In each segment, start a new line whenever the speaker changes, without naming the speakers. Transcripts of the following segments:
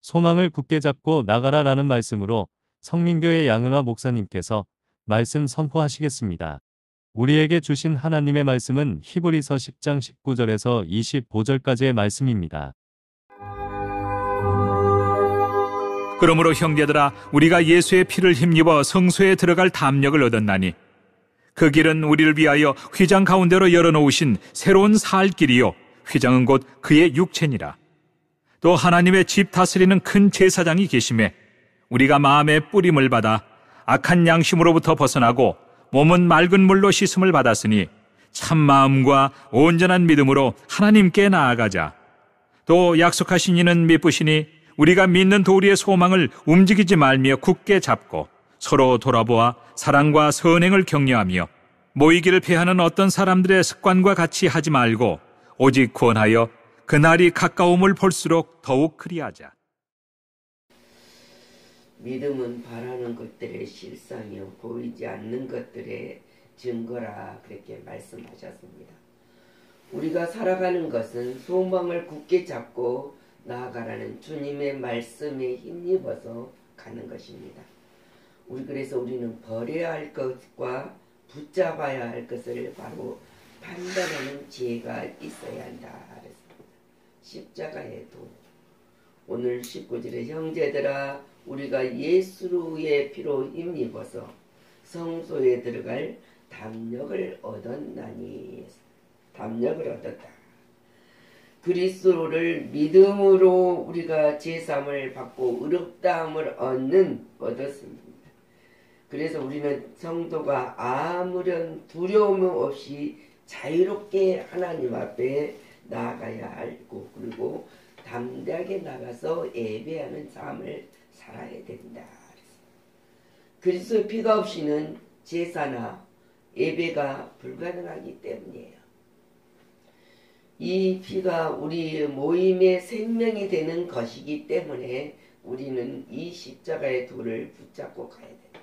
소망을 굳게 잡고 나가라라는 말씀으로 성민교회 양은화 목사님께서 말씀 선포하시겠습니다. 우리에게 주신 하나님의 말씀은 히브리서 10장 19절에서 25절까지의 말씀입니다.
그러므로 형제들아, 우리가 예수의 피를 힘입어 성소에 들어갈 담력을 얻었나니 그 길은 우리를 위하여 휘장 가운데로 열어놓으신 새로운 살 길이요 휘장은 곧 그의 육체니라. 또 하나님의 집 다스리는 큰 제사장이 계심에 우리가 마음의 뿌림을 받아 악한 양심으로부터 벗어나고 몸은 맑은 물로 씻음을 받았으니 참 마음과 온전한 믿음으로 하나님께 나아가자. 또 약속하신 이는 미쁘시니 우리가 믿는 도리의 소망을 움직이지 말며 굳게 잡고 서로 돌아보아 사랑과 선행을 격려하며 모이기를 피하는 어떤 사람들의 습관과 같이 하지 말고 오직 권하여 그날이 가까움을 볼수록 더욱 그리하자.
믿음은 바라는 것들의 실상이요 보이지 않는 것들의 증거라 그렇게 말씀하셨습니다. 우리가 살아가는 것은 소망을 굳게 잡고 나아가라는 주님의 말씀에 힘입어서 가는 것입니다. 그래서 우리는 버려야 할 것과 붙잡아야 할 것을 바로 판단하는 지혜가 있어야 한다. 십자가의 도. 오늘 19절에 형제들아 우리가 예수의 피로 힘입어서 성소에 들어갈 담력을 얻었나니. 담력을 얻었다. 그리스도를 믿음으로 우리가 제사함을 받고 의롭다함을 얻었습니다. 그래서 우리는 성도가 아무런 두려움 없이 자유롭게 하나님 앞에 나아가야 하고 그리고 담대하게 나가서 예배하는 삶을 살아야 된다. 그리스도의 피가 없이는 제사나 예배가 불가능하기 때문이에요. 이 피가 우리 모임의 생명이 되는 것이기 때문에 우리는 이 십자가의 도를 붙잡고 가야 된다.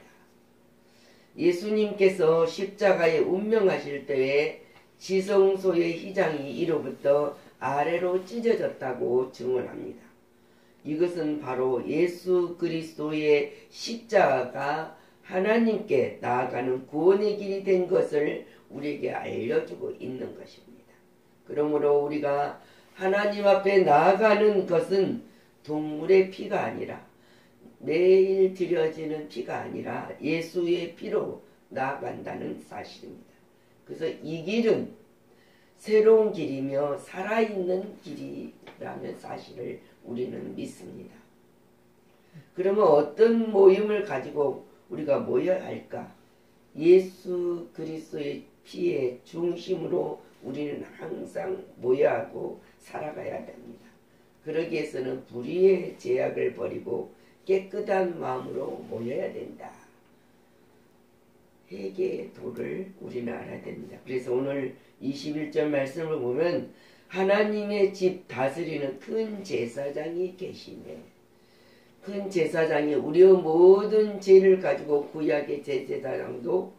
예수님께서 십자가에 운명하실 때에 지성소의 휘장이 위로부터 아래로 찢어졌다고 증언합니다. 이것은 바로 예수 그리스도의 십자가가 하나님께 나아가는 구원의 길이 된 것을 우리에게 알려주고 있는 것입니다. 그러므로 우리가 하나님 앞에 나아가는 것은 동물의 피가 아니라 매일 드려지는 피가 아니라 예수의 피로 나아간다는 사실입니다. 그래서 이 길은 새로운 길이며 살아있는 길이라는 사실을 우리는 믿습니다. 그러면 어떤 모임을 가지고 우리가 모여야 할까? 예수 그리스도의 피의 중심으로 우리는 항상 모여야 하고 살아가야 됩니다. 그러기 위해서는 불의의 제약을 버리고 깨끗한 마음으로 모여야 된다. 회개의 도를 우리는 알아야 됩니다. 그래서 오늘 21절 말씀을 보면 하나님의 집 다스리는 큰 제사장이 계시네. 큰 제사장이 우리의 모든 죄를 가지고 구약의 제사장도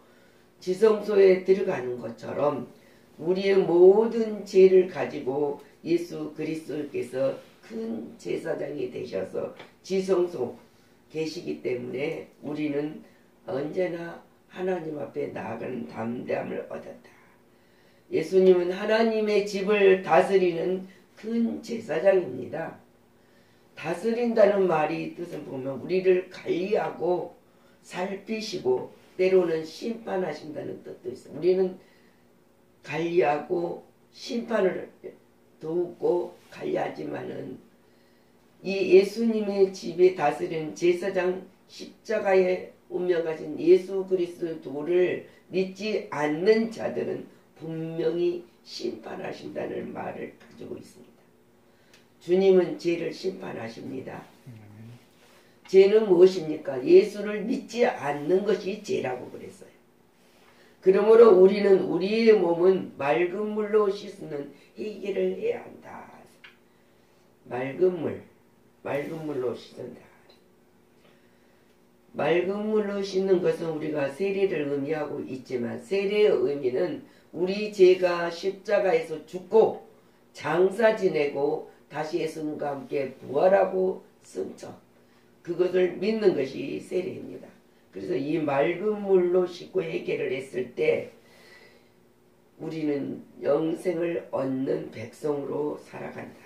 지성소에 들어가는 것처럼 우리의 모든 죄를 가지고 예수 그리스도께서 큰 제사장이 되셔서 지성소 계시기 때문에 우리는 언제나 하나님 앞에 나아가는 담대함을 얻었다. 예수님은 하나님의 집을 다스리는 큰 제사장입니다. 다스린다는 말이 뜻을 보면 우리를 관리하고 살피시고 때로는 심판하신다는 뜻도 있어요. 우리는 관리하고 심판을 돕고 관리하지만은 이 예수님의 집에 다스리는 제사장 십자가에 운명하신 예수 그리스도의 도를 믿지 않는 자들은 분명히 심판하신다는 말을 가지고 있습니다. 주님은 죄를 심판하십니다. 죄는 무엇입니까? 예수를 믿지 않는 것이 죄라고 그랬어요. 그러므로 우리는 우리의 몸은 맑은 물로 씻는 회개를 해야 한다. 맑은 물로 씻는다. 맑은 물로 씻는 것은 우리가 세례를 의미하고 있지만 세례의 의미는 우리 죄가 십자가에서 죽고 장사 지내고 다시 예수님과 함께 부활하고 승천, 그것을 믿는 것이 세례입니다. 그래서 이 맑은 물로 씻고 회개를 했을 때 우리는 영생을 얻는 백성으로 살아간다.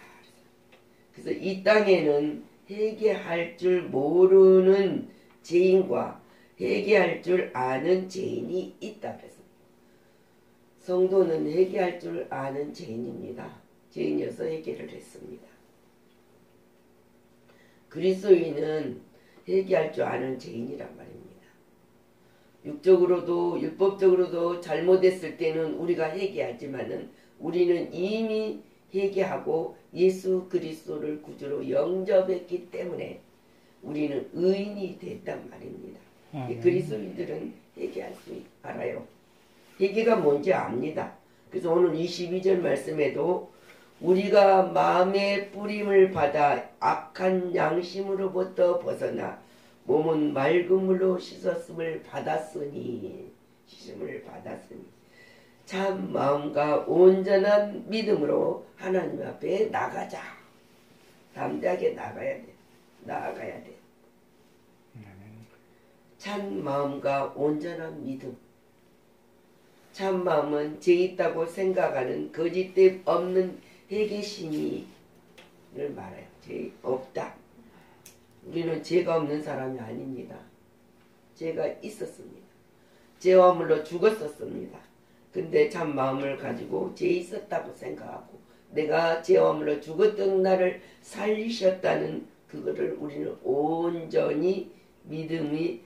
그래서 이 땅에는 회개할 줄 모르는 죄인과 회개할 줄 아는 죄인이 있다. 그래서 성도는 회개할 줄 아는 죄인입니다. 죄인이어서 회개를 했습니다. 그리스도인은 회개할 줄 아는 죄인이란 말입니다. 육적으로도 율법적으로도 잘못했을 때는 우리가 회개하지만은 우리는 이미 회개하고 예수 그리스도를 구주로 영접했기 때문에 우리는 의인이 됐단 말입니다. 그리스도인들은 회개할 수 알아요. 회개가 뭔지 압니다. 그래서 오늘 22절 말씀에도 우리가 마음의 뿌림을 받아 악한 양심으로부터 벗어나 몸은 맑은 물로 씻었음을 받았으니 참 마음과 온전한 믿음으로 하나님 앞에 나가자. 담대하게 나가야 돼. 참 마음과 온전한 믿음. 참 마음은 죄 있다고 생각하는 거짓됨 없는 회개심이를 말해요. 죄 없다. 우리는 죄가 없는 사람이 아닙니다. 죄가 있었습니다. 죄와 물로 죽었었습니다. 근데 참 마음을 가지고 죄 있었다고 생각하고 내가 죄와 물로 죽었던 나를 살리셨다는 그거를 우리는 온전히 믿음이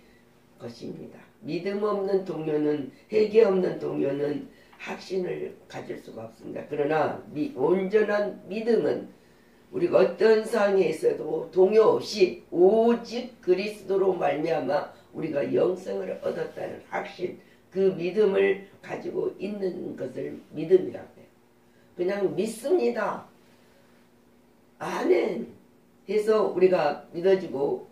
것입니다. 믿음 없는 동료는, 회개 없는 동료는 확신을 가질 수가 없습니다. 그러나 온전한 믿음은 우리가 어떤 상황에 있어도 동요 없이 오직 그리스도로 말미암아 우리가 영생을 얻었다는 확신, 그 믿음을 가지고 있는 것을 믿음이라고 해요. 그냥 믿습니다. 아멘 해서 우리가 믿어지고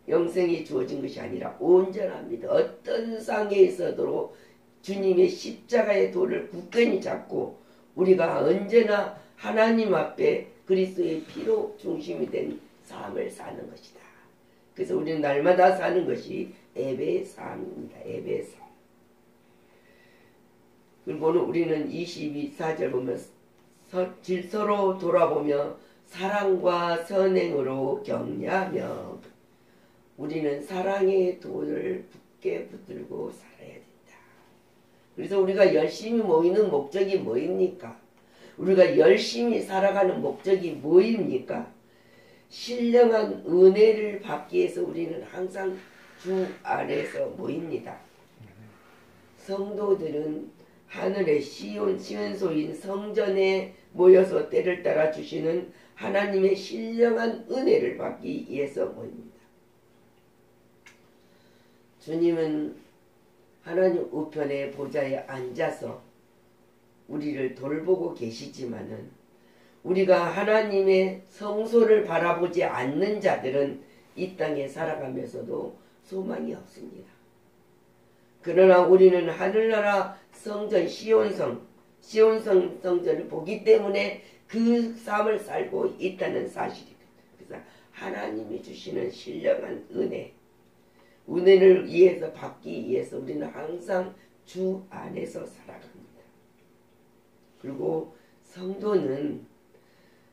영생이 주어진 것이 아니라 온전한 믿음. 어떤 상황에 있어도 주님의 십자가의 도를 굳건히 잡고 우리가 언제나 하나님 앞에 그리스도의 피로 중심이 된 삶을 사는 것이다. 그래서 우리는 날마다 사는 것이 예배의 삶입니다. 예배의 삶. 그리고는 우리는 22절 보면 질서로 돌아보며 사랑과 선행으로 격려하며 우리는 사랑의 도를 굳게 붙들고 살아야 된다. 그래서 우리가 열심히 모이는 목적이 뭐입니까? 우리가 열심히 살아가는 목적이 뭐입니까? 신령한 은혜를 받기 위해서 우리는 항상 주 안에서 모입니다. 성도들은 하늘의 시온소인 성전에 모여서 때를 따라 주시는 하나님의 신령한 은혜를 받기 위해서 모입니다. 주님은 하나님 우편의 보좌에 앉아서 우리를 돌보고 계시지만은 우리가 하나님의 성소를 바라보지 않는 자들은 이 땅에 살아가면서도 소망이 없습니다. 그러나 우리는 하늘나라 성전 시온성 성전을 보기 때문에 그 삶을 살고 있다는 사실입니다. 그래서 하나님이 주시는 신령한 은혜를 위해서 받기 위해서 우리는 항상 주 안에서 살아갑니다. 그리고 성도는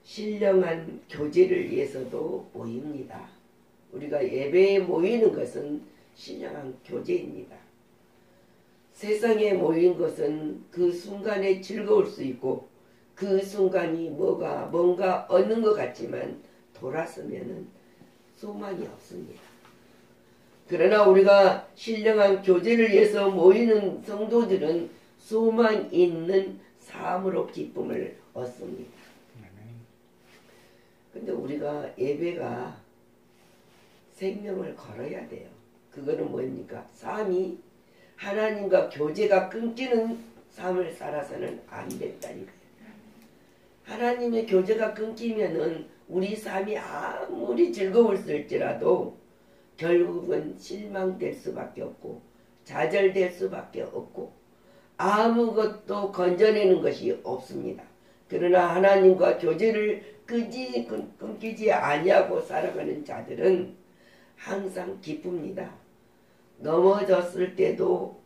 신령한 교제를 위해서도 모입니다. 우리가 예배에 모이는 것은 신령한 교제입니다. 세상에 모인 것은 그 순간에 즐거울 수 있고 그 순간이 뭔가 얻는 것 같지만 돌아서면은 소망이 없습니다. 그러나 우리가 신령한 교제를 위해서 모이는 성도들은 소망 있는 삶으로 기쁨을 얻습니다. 근데 우리가 예배가 생명을 걸어야 돼요. 그거는 뭡니까? 삶이 하나님과 교제가 끊기는 삶을 살아서는 안 된다니까요. 하나님의 교제가 끊기면은 우리 삶이 아무리 즐거울지라도 결국은 실망될 수밖에 없고 좌절될 수밖에 없고 아무것도 건져내는 것이 없습니다. 그러나 하나님과 교제를 끊기지 아니하고 살아가는 자들은 항상 기쁩니다. 넘어졌을 때도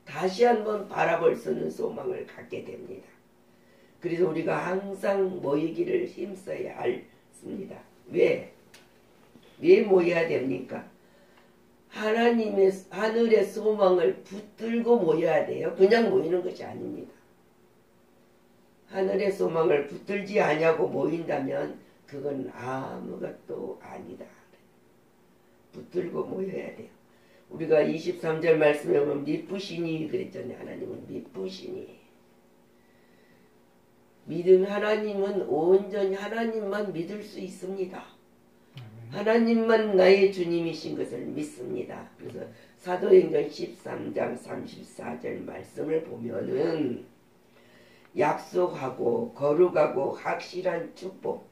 다시 한번 바라볼 수 있는 소망을 갖게 됩니다. 그래서 우리가 항상 모이기를 힘써야 했습니다. 왜 모여야 됩니까? 하나님의 하늘의 소망을 붙들고 모여야 돼요. 그냥 모이는 것이 아닙니다. 하늘의 소망을 붙들지 아니하고 모인다면 그건 아무것도 아니다. 붙들고 모여야 돼요. 우리가 23절 말씀에 보면 미쁘시니 그랬잖아요. 하나님은 미쁘시니. 믿음 하나님은 온전히 하나님만 믿을 수 있습니다. 하나님만 나의 주님이신 것을 믿습니다. 그래서 사도행전 13장 34절 말씀을 보면은 약속하고 거룩하고 확실한 축복,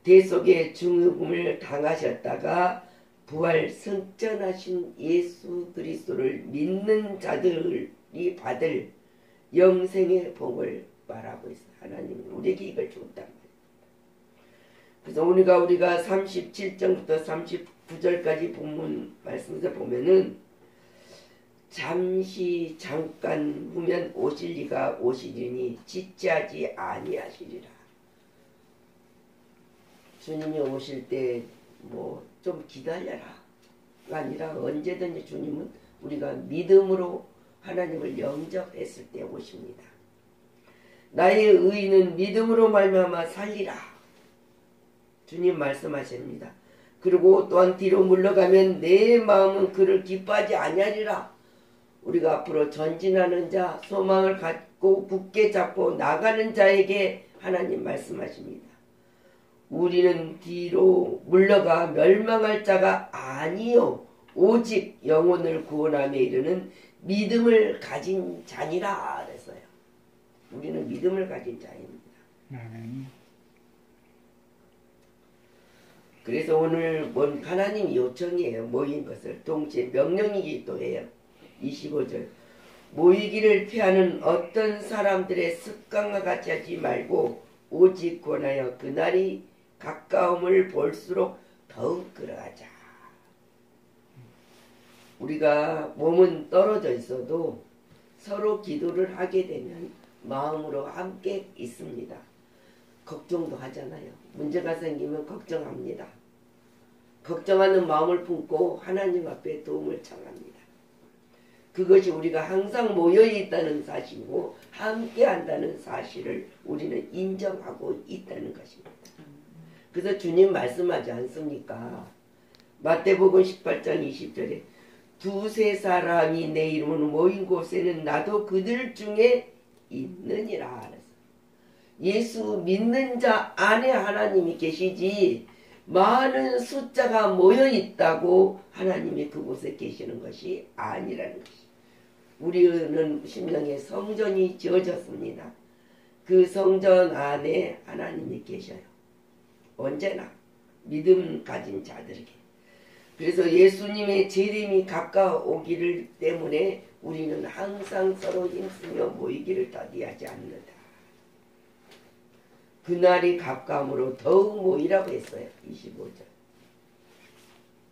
대속의 죽음을 당하셨다가 부활 승천하신 예수 그리스도를 믿는 자들이 받을 영생의 복을 말하고 있어요. 하나님은 우리에게 이걸 줬단 말이에요. 그래서 우리가 37장부터 39절까지 본문 말씀에서 보면은 잠깐 후면 오실 이가 오시리니 지체하지 아니하시리라. 주님이 오실 때 뭐 좀 기다려라 아니라 언제든지 주님은 우리가 믿음으로 하나님을 영접했을 때 오십니다. 나의 의인은 믿음으로 말미암아 살리라. 주님 말씀하십니다. 그리고 또한 뒤로 물러가면 내 마음은 그를 기뻐하지 아니하리라. 우리가 앞으로 전진하는 자, 소망을 갖고 굳게 잡고 나가는 자에게 하나님 말씀하십니다. 우리는 뒤로 물러가 멸망할 자가 아니요 오직 영혼을 구원함에 이르는 믿음을 가진 자니라 그랬어요. 우리는 믿음을 가진 자입니다. 그래서 오늘 하나님 요청이에요. 모인 것을 동시에 명령이기도 해요. 25절 모이기를 피하는 어떤 사람들의 습관과 같이 하지 말고 오직 권하여 그날이 가까움을 볼수록 더욱 끌어가자. 우리가 몸은 떨어져 있어도 서로 기도를 하게 되면 마음으로 함께 있습니다. 걱정도 하잖아요. 문제가 생기면 걱정합니다. 걱정하는 마음을 품고 하나님 앞에 도움을 청합니다. 그것이 우리가 항상 모여 있다는 사실이고 함께 한다는 사실을 우리는 인정하고 있다는 것입니다. 그래서 주님 말씀하지 않습니까? 마태복음 18장 20절에 두세 사람이 내 이름으로 모인 곳에는 나도 그들 중에 있느니라. 예수 믿는 자 안에 하나님이 계시지 많은 숫자가 모여 있다고 하나님이 그곳에 계시는 것이 아니라는 것이. 우리는 심령에 성전이 지어졌습니다. 그 성전 안에 하나님이 계셔요. 언제나 믿음 가진 자들에게. 그래서 예수님의 재림이 가까워오기를 때문에 우리는 항상 서로 힘쓰며 모이기를 더디하지 않는다. 그날이 가까움으로 더욱 모이라고 했어요. 25절.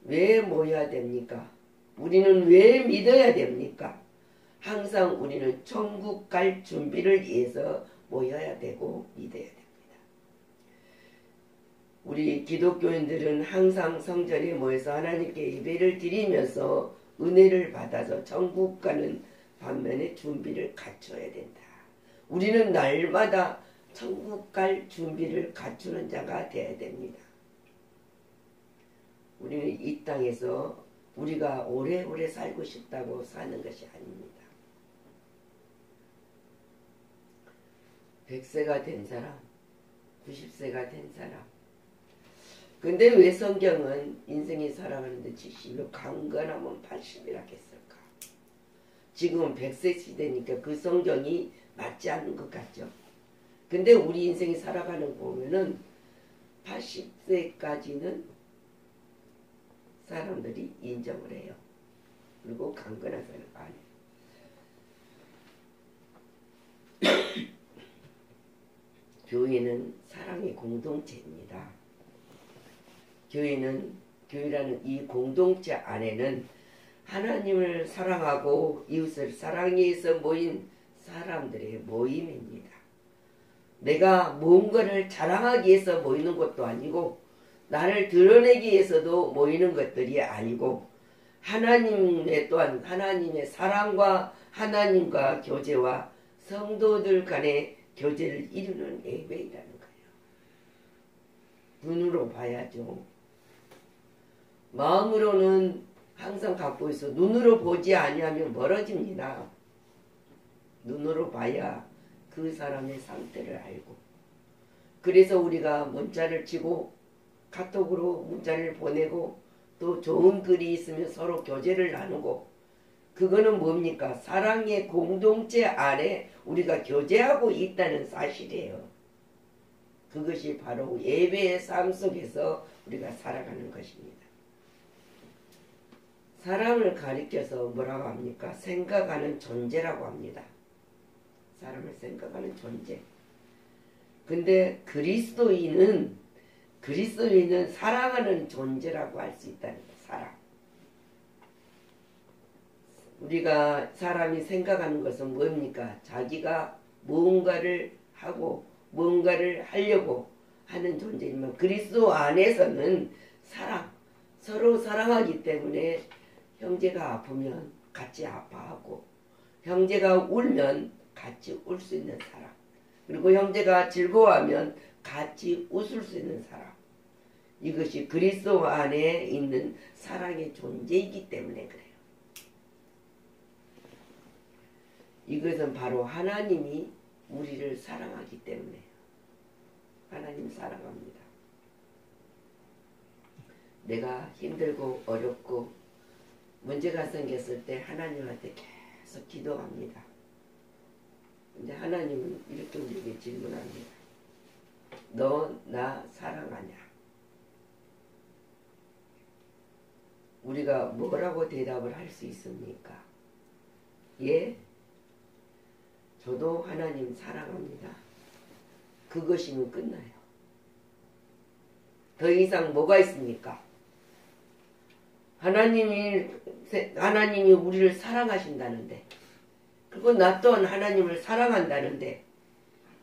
왜 모여야 됩니까? 우리는 왜 믿어야 됩니까? 항상 우리는 천국 갈 준비를 위해서 모여야 되고 믿어야 됩니다. 우리 기독교인들은 항상 성전에 모여서 하나님께 예배를 드리면서 은혜를 받아서 천국 가는 반면에 준비를 갖춰야 된다. 우리는 날마다 천국 갈 준비를 갖추는 자가 되어야 됩니다. 우리는 이 땅에서 우리가 오래오래 살고 싶다고 사는 것이 아닙니다. 100세가 된 사람, 90세가 된 사람. 근데 왜 성경은 인생이 살아가는데 70을 강건하면 80이라 했을까? 지금은 100세 시대니까 그 성경이 맞지 않는 것 같죠? 근데 우리 인생이 살아가는 거 보면은 80세까지는 사람들이 인정을 해요. 그리고 강건한 사람 안 해요. 교회는 사람 사랑의 공동체입니다. 교회라는 이 공동체 안에는 하나님을 사랑하고 이웃을 사랑해서 모인 사람들의 모임입니다. 내가 뭔가를 자랑하기 위해서 모이는 것도 아니고 나를 드러내기 위해서도 모이는 것들이 아니고 하나님의 사랑과 하나님과 교제와 성도들 간의 교제를 이루는 예배이라는 거예요. 눈으로 봐야죠. 마음으로는 항상 갖고 있어. 눈으로 보지 아니하면 멀어집니다. 눈으로 봐야 그 사람의 상태를 알고. 그래서 우리가 문자를 치고 카톡으로 문자를 보내고 또 좋은 글이 있으면 서로 교제를 나누고, 그거는 뭡니까? 사랑의 공동체 안에 우리가 교제하고 있다는 사실이에요. 그것이 바로 예배의 삶 속에서 우리가 살아가는 것입니다. 사람을 가리켜서 뭐라고 합니까? 생각하는 존재라고 합니다. 사람을 생각하는 존재. 근데 그리스도인은 사랑하는 존재라고 할 수 있다는 거예요. 사랑. 우리가 사람이 생각하는 것은 뭡니까? 자기가 무언가를 하고 무언가를 하려고 하는 존재지만 그리스도 안에서는 사랑, 서로 사랑하기 때문에 형제가 아프면 같이 아파하고 형제가 울면 같이 울 수 있는 사람, 그리고 형제가 즐거워하면 같이 웃을 수 있는 사람, 이것이 그리스도 안에 있는 사랑의 존재이기 때문에 그래요. 이것은 바로 하나님이 우리를 사랑하기 때문에요. 하나님 사랑합니다. 내가 힘들고 어렵고 문제가 생겼을 때 하나님한테 계속 기도합니다. 근데 하나님은 이렇게 우리에게 질문합니다. 너 나 사랑하냐? 우리가 뭐라고 대답을 할 수 있습니까? 예, 저도 하나님 사랑합니다. 그것이면 끝나요. 더 이상 뭐가 있습니까? 하나님이 우리를 사랑하신다는데, 그리고 나 또한 하나님을 사랑한다는데,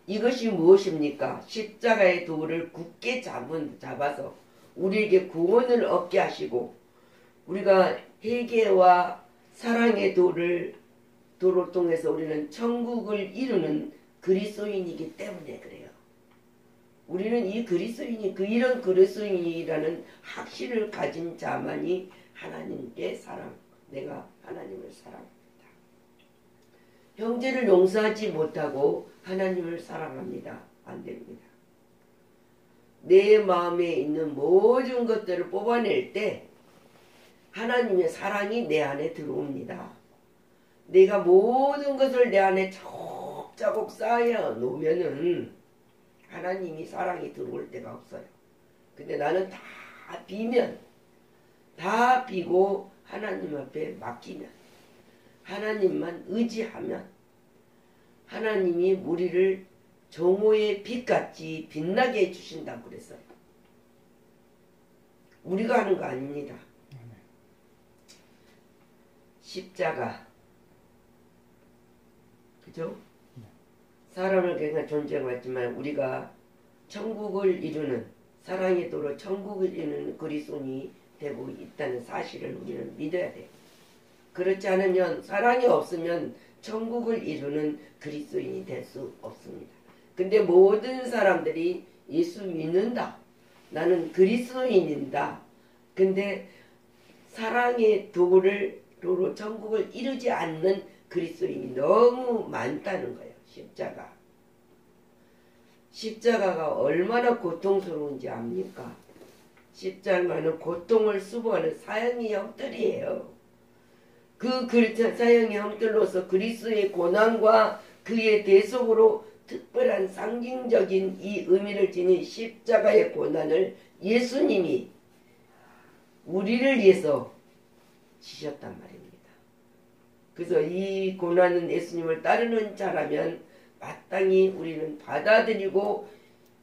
이것이 무엇입니까? 십자가의 도를 굳게 잡아서 우리에게 구원을 얻게 하시고, 우리가 회개와 사랑의 도를 통해서 우리는 천국을 이루는 그리스도인이기 때문에 그래요. 우리는 이 그리스도인이 이런 그리스도인이라는 확신을 가진 자만이 하나님께 내가 하나님을 사랑합니다. 형제를 용서하지 못하고 하나님을 사랑합니다. 안 됩니다. 내 마음에 있는 모든 것들을 뽑아낼 때 하나님의 사랑이 내 안에 들어옵니다. 내가 모든 것을 내 안에 차곡차곡 쌓여 놓으면은 하나님이 사랑이 들어올 데가 없어요. 근데 나는 다 비고 하나님 앞에 맡기면, 하나님만 의지하면 하나님이 우리를 정오의 빛같이 빛나게 해주신다고 그랬어요. 우리가 하는 거 아닙니다. 십자가, 그죠? 사람을 그냥 존재하지만 우리가 천국을 이루는, 사랑의 도로 천국을 이루는 그리스도인이 되고 있다는 사실을 우리는 믿어야 돼요. 그렇지 않으면, 사랑이 없으면 천국을 이루는 그리스도인이 될 수 없습니다. 근데 모든 사람들이 예수 믿는다, 나는 그리스도인이다, 근데 사랑의 도로 천국을 이루지 않는 그리스도인이 너무 많다는 거예요. 십자가가 얼마나 고통스러운지 압니까? 십자가는 고통을 수고하는 사형의 형들이에요. 그 사형의 형들로서 그리스도의 고난과 그의 대속으로 특별한 상징적인 이 의미를 지닌 십자가의 고난을 예수님이 우리를 위해서 지셨단 말입니다. 그래서 이 고난은 예수님을 따르는 자라면 마땅히 우리는 받아들이고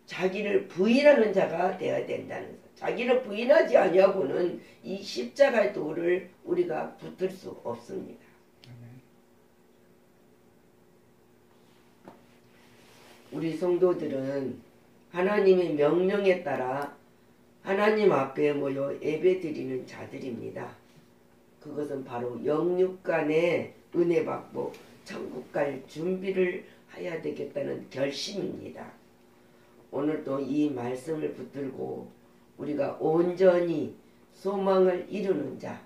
자기를 부인하는 자가 되어야 된다는 것. 자기를 부인하지 아니하고는 이 십자가의 돌을 우리가 붙들 수 없습니다. 우리 성도들은 하나님의 명령에 따라 하나님 앞에 모여 예배드리는 자들입니다. 그것은 바로 영육간의 은혜 받고 천국 갈 준비를 해야 되겠다는 결심입니다. 오늘도 이 말씀을 붙들고 우리가 온전히 소망을 이루는 자,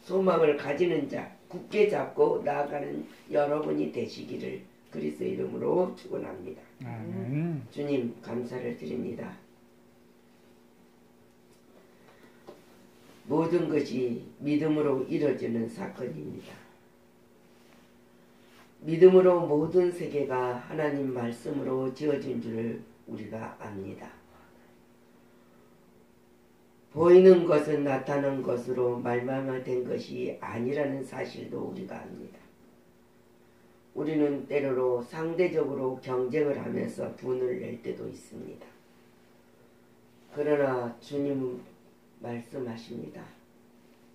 소망을 가지는 자, 굳게 잡고 나아가는 여러분이 되시기를 그리스도의 이름으로 축원합니다. 주님 감사를 드립니다. 모든 것이 믿음으로 이루어지는 사건입니다. 믿음으로 모든 세계가 하나님 말씀으로 지어진 줄을 우리가 압니다. 보이는 것은 나타난 것으로 말마마된 것이 아니라는 사실도 우리가 압니다. 우리는 때로로 상대적으로 경쟁을 하면서 분을 낼 때도 있습니다. 그러나 주님은 말씀하십니다.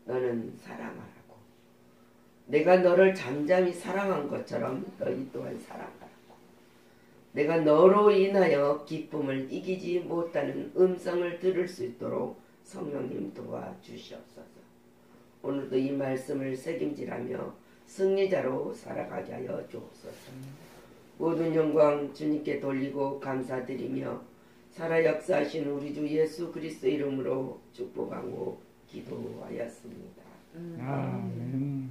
너는 사랑하라고. 내가 너를 잠잠히 사랑한 것처럼 너희 또한 사랑하라고. 내가 너로 인하여 기쁨을 이기지 못하는 음성을 들을 수 있도록 성령님 도와주시옵소서. 오늘도 이 말씀을 새김질하며 승리자로 살아가게 하여 주옵소서. 모든 영광 주님께 돌리고 감사드리며 살아 역사하신 우리 주 예수 그리스도 이름으로 축복하고 기도하였습니다.
아멘.